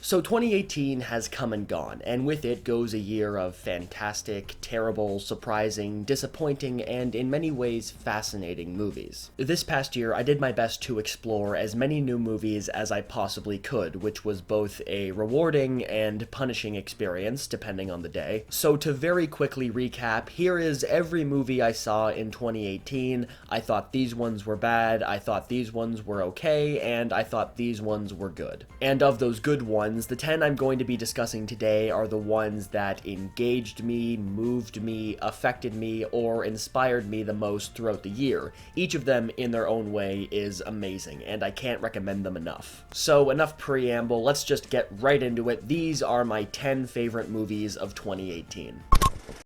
So 2018 has come and gone, and with it goes a year of fantastic, terrible, surprising, disappointing, and in many ways fascinating movies. This past year, I did my best to explore as many new movies as I possibly could, which was both a rewarding and punishing experience, depending on the day. So to very quickly recap, here is every movie I saw in 2018. I thought these ones were bad, I thought these ones were okay, and I thought these ones were good. And of those good ones, the 10 I'm going to be discussing today are the ones that engaged me, moved me, affected me, or inspired me the most throughout the year. Each of them, in their own way, is amazing, and I can't recommend them enough. So, enough preamble, let's just get right into it. These are my 10 favorite movies of 2018.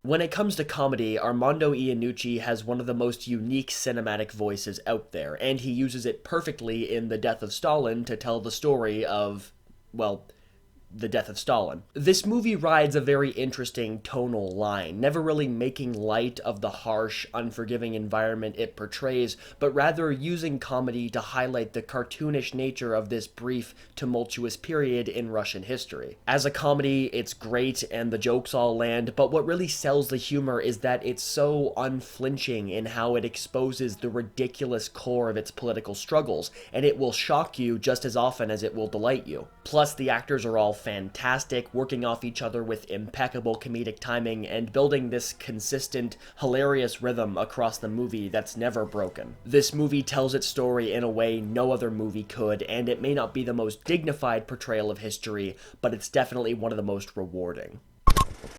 When it comes to comedy, Armando Iannucci has one of the most unique cinematic voices out there, and he uses it perfectly in The Death of Stalin to tell the story of, well, the Death of Stalin. This movie rides a very interesting tonal line, never really making light of the harsh, unforgiving environment it portrays, but rather using comedy to highlight the cartoonish nature of this brief, tumultuous period in Russian history. As a comedy, it's great and the jokes all land, but what really sells the humor is that it's so unflinching in how it exposes the ridiculous core of its political struggles, and it will shock you just as often as it will delight you. Plus, the actors are all fantastic, working off each other with impeccable comedic timing and building this consistent, hilarious rhythm across the movie that's never broken. This movie tells its story in a way no other movie could, and it may not be the most dignified portrayal of history, but it's definitely one of the most rewarding.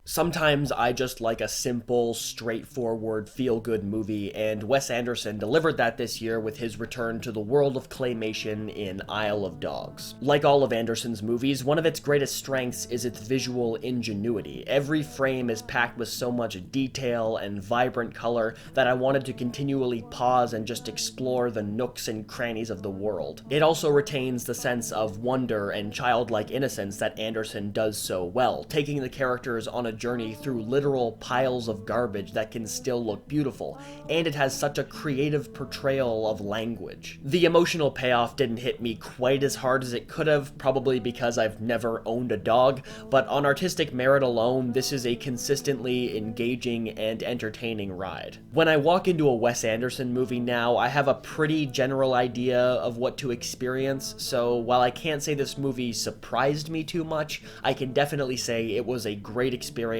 Sometimes I just like a simple, straightforward, feel-good movie, and Wes Anderson delivered that this year with his return to the world of claymation in Isle of Dogs. Like all of Anderson's movies, one of its greatest strengths is its visual ingenuity. Every frame is packed with so much detail and vibrant color that I wanted to continually pause and just explore the nooks and crannies of the world. It also retains the sense of wonder and childlike innocence that Anderson does so well, taking the characters on a journey through literal piles of garbage that can still look beautiful, and it has such a creative portrayal of language. The emotional payoff didn't hit me quite as hard as it could have, probably because I've never owned a dog, but on artistic merit alone, this is a consistently engaging and entertaining ride. When I walk into a Wes Anderson movie now, I have a pretty general idea of what to experience, so while I can't say this movie surprised me too much, I can definitely say it was a great experience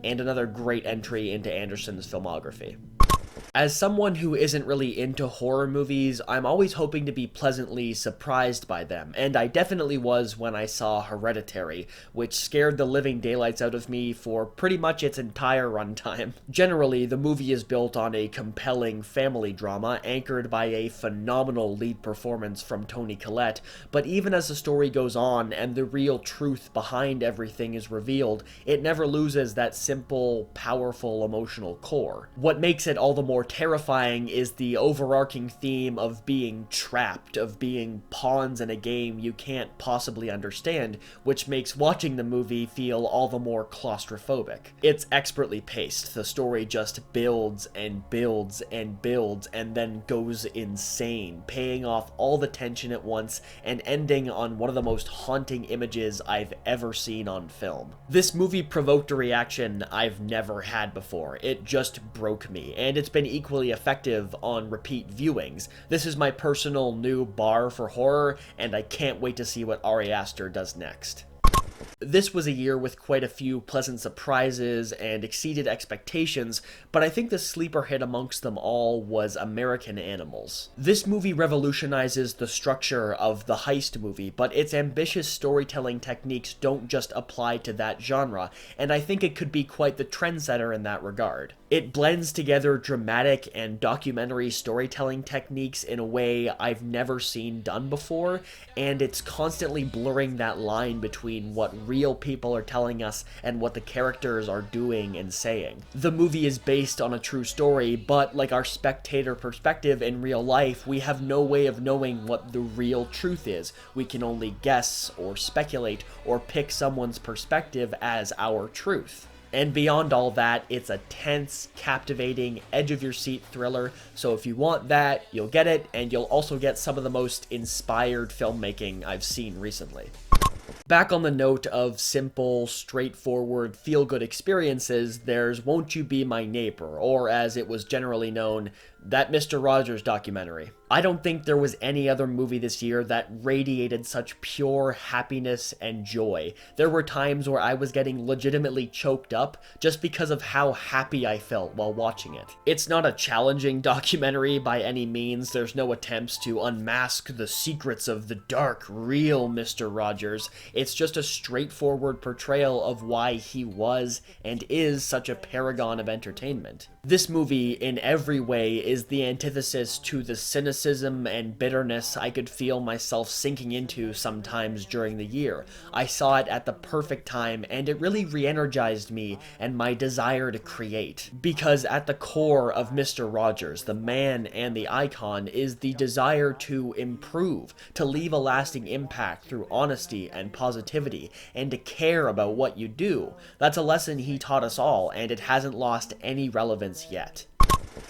and another great entry into Anderson's filmography. As someone who isn't really into horror movies, I'm always hoping to be pleasantly surprised by them, and I definitely was when I saw Hereditary, which scared the living daylights out of me for pretty much its entire runtime. Generally, the movie is built on a compelling family drama anchored by a phenomenal lead performance from Toni Collette, but even as the story goes on and the real truth behind everything is revealed, it never loses that simple, powerful, emotional core. What makes it all the more terrifying is the overarching theme of being trapped, of being pawns in a game you can't possibly understand, which makes watching the movie feel all the more claustrophobic. It's expertly paced. The story just builds and builds and builds and then goes insane, paying off all the tension at once and ending on one of the most haunting images I've ever seen on film. This movie provoked a reaction I've never had before. It just broke me, and it's been equally effective on repeat viewings. This is my personal new bar for horror, and I can't wait to see what Ari Aster does next. This was a year with quite a few pleasant surprises and exceeded expectations, but I think the sleeper hit amongst them all was American Animals. This movie revolutionizes the structure of the heist movie, but its ambitious storytelling techniques don't just apply to that genre, and I think it could be quite the trendsetter in that regard. It blends together dramatic and documentary storytelling techniques in a way I've never seen done before, and it's constantly blurring that line between what real people are telling us and what the characters are doing and saying. The movie is based on a true story, but like our spectator perspective in real life, we have no way of knowing what the real truth is. We can only guess or speculate or pick someone's perspective as our truth. And beyond all that, it's a tense, captivating, edge-of-your-seat thriller, so if you want that, you'll get it, and you'll also get some of the most inspired filmmaking I've seen recently. Back on the note of simple, straightforward, feel-good experiences, there's Won't You Be My Neighbor, or as it was generally known, that Mr. Rogers documentary. I don't think there was any other movie this year that radiated such pure happiness and joy. There were times where I was getting legitimately choked up just because of how happy I felt while watching it. It's not a challenging documentary by any means. There's no attempts to unmask the secrets of the dark, real Mr. Rogers. It's just a straightforward portrayal of why he was and is such a paragon of entertainment. This movie, in every way, is the antithesis to the cynicism and bitterness I could feel myself sinking into sometimes during the year. I saw it at the perfect time, and it really re-energized me and my desire to create. Because at the core of Mr. Rogers, the man and the icon, is the desire to improve, to leave a lasting impact through honesty and positivity, and to care about what you do. That's a lesson he taught us all, and it hasn't lost any relevance yet.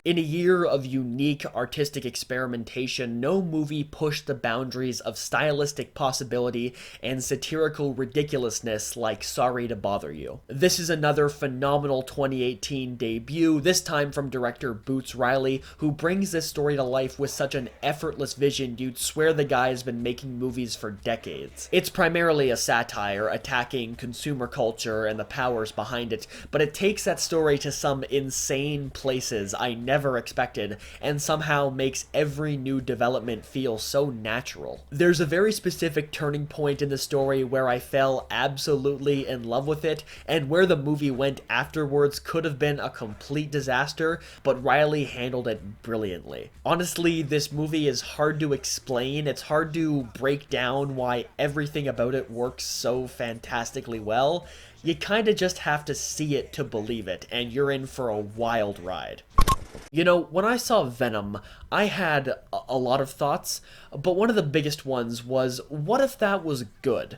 In a year of unique artistic experimentation, no movie pushed the boundaries of stylistic possibility and satirical ridiculousness like Sorry to Bother You. This is another phenomenal 2018 debut, this time from director Boots Riley, who brings this story to life with such an effortless vision you'd swear the guy's been making movies for decades. It's primarily a satire attacking consumer culture and the powers behind it, but it takes that story to some insane places I never expected, and somehow makes every new development feel so natural. There's a very specific turning point in the story where I fell absolutely in love with it, and where the movie went afterwards could have been a complete disaster, but Riley handled it brilliantly. Honestly, this movie is hard to explain. It's hard to break down why everything about it works so fantastically well. You kinda just have to see it to believe it, and you're in for a wild ride. You know, when I saw Venom, I had a lot of thoughts, but one of the biggest ones was, what if that was good?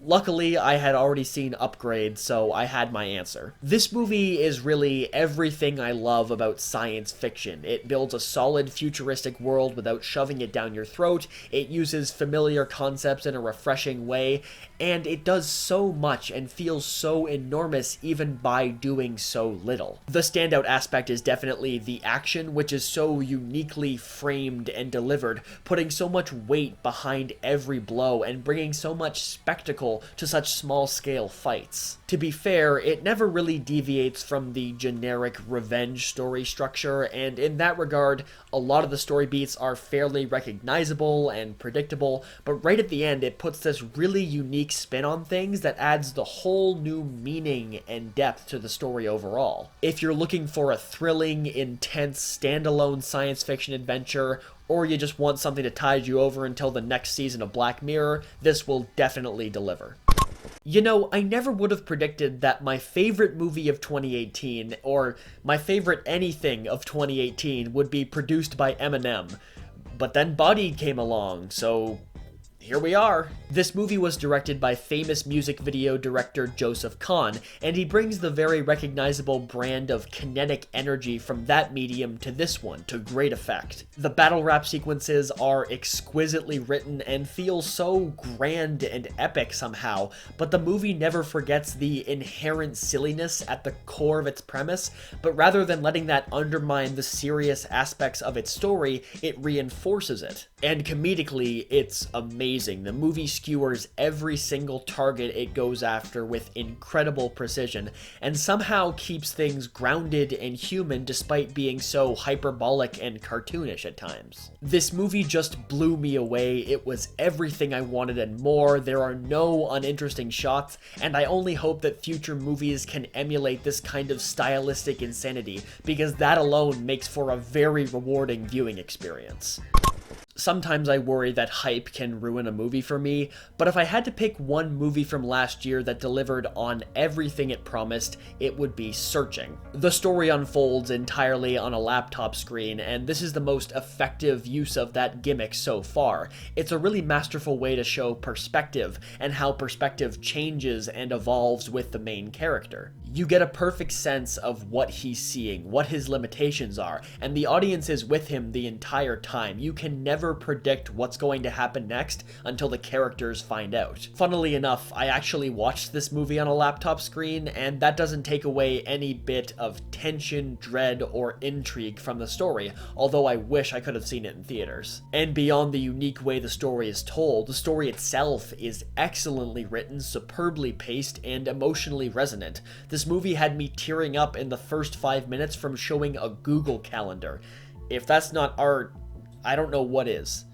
Luckily, I had already seen Upgrade, so I had my answer. This movie is really everything I love about science fiction. It builds a solid futuristic world without shoving it down your throat, it uses familiar concepts in a refreshing way, and it does so much and feels so enormous even by doing so little. The standout aspect is definitely the action, which is so uniquely framed and delivered, putting so much weight behind every blow and bringing so much spectacle to such small-scale fights. To be fair, it never really deviates from the generic revenge story structure, and in that regard, a lot of the story beats are fairly recognizable and predictable, but right at the end it puts this really unique spin on things that adds the whole new meaning and depth to the story overall. If you're looking for a thrilling, intense, standalone science fiction adventure, or you just want something to tide you over until the next season of Black Mirror, this will definitely deliver. You know, I never would have predicted that my favorite movie of 2018, or my favorite anything of 2018, would be produced by Eminem. But then Bodied came along, so here we are. This movie was directed by famous music video director Joseph Kahn, and he brings the very recognizable brand of kinetic energy from that medium to this one to great effect. The battle rap sequences are exquisitely written and feel so grand and epic somehow, but the movie never forgets the inherent silliness at the core of its premise, but rather than letting that undermine the serious aspects of its story, it reinforces it. And comedically, it's amazing. The movie skewers every single target it goes after with incredible precision, and somehow keeps things grounded and human despite being so hyperbolic and cartoonish at times. This movie just blew me away. It was everything I wanted and more. There are no uninteresting shots, and I only hope that future movies can emulate this kind of stylistic insanity, because that alone makes for a very rewarding viewing experience. Sometimes I worry that hype can ruin a movie for me, but if I had to pick one movie from last year that delivered on everything it promised, it would be Searching. The story unfolds entirely on a laptop screen, and this is the most effective use of that gimmick so far. It's a really masterful way to show perspective, and how perspective changes and evolves with the main character. You get a perfect sense of what he's seeing, what his limitations are, and the audience is with him the entire time. You can never predict what's going to happen next until the characters find out. Funnily enough, I actually watched this movie on a laptop screen, and that doesn't take away any bit of tension, dread, or intrigue from the story, although I wish I could have seen it in theaters. And beyond the unique way the story is told, the story itself is excellently written, superbly paced, and emotionally resonant. This movie had me tearing up in the first 5 minutes from showing a Google Calendar. If that's not art, I don't know what is.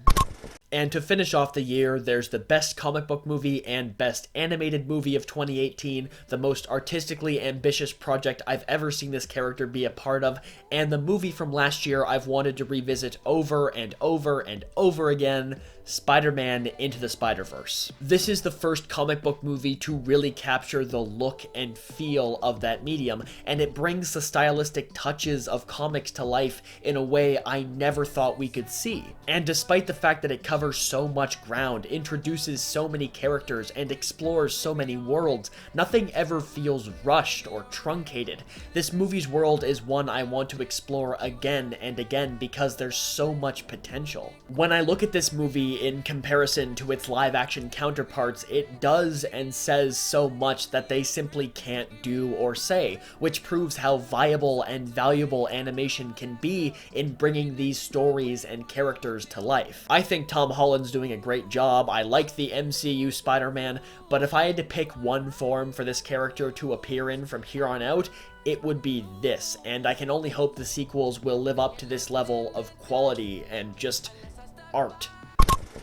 And to finish off the year, there's the best comic book movie and best animated movie of 2018, the most artistically ambitious project I've ever seen this character be a part of, and the movie from last year I've wanted to revisit over and over and over again, Spider-Man Into the SpiderVerse. This is the first comic book movie to really capture the look and feel of that medium, and it brings the stylistic touches of comics to life in a way I never thought we could see. And despite the fact that it covers so much ground, introduces so many characters, and explores so many worlds, nothing ever feels rushed or truncated. This movie's world is one I want to explore again and again because there's so much potential. When I look at this movie in comparison to its live-action counterparts, it does and says so much that they simply can't do or say, which proves how viable and valuable animation can be in bringing these stories and characters to life. I think Tom Holland's doing a great job. I like the MCU Spider-Man, but if I had to pick one form for this character to appear in from here on out, it would be this, and I can only hope the sequels will live up to this level of quality and just art.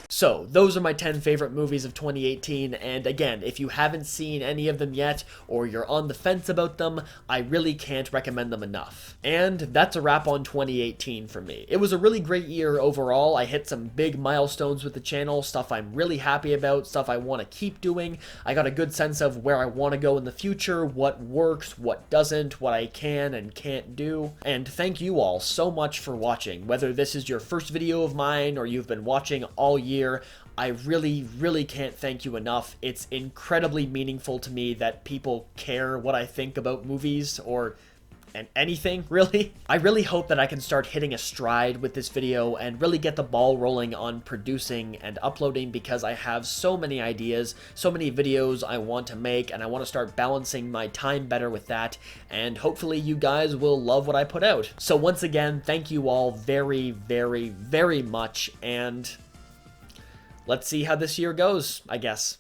So, those are my 10 favorite movies of 2018, and again, if you haven't seen any of them yet, or you're on the fence about them, I really can't recommend them enough. And that's a wrap on 2018 for me. It was a really great year overall. I hit some big milestones with the channel, stuff I'm really happy about, stuff I want to keep doing. I got a good sense of where I want to go in the future, what works, what doesn't, what I can and can't do. And thank you all so much for watching. Whether this is your first video of mine or you've been watching all year, I really can't thank you enough. It's incredibly meaningful to me that people care what I think about movies or anything, really. I really hope that I can start hitting a stride with this video and really get the ball rolling on producing and uploading because I have so many ideas, so many videos I want to make, and I want to start balancing my time better with that, and hopefully you guys will love what I put out. So once again, thank you all very much, and let's see how this year goes, I guess.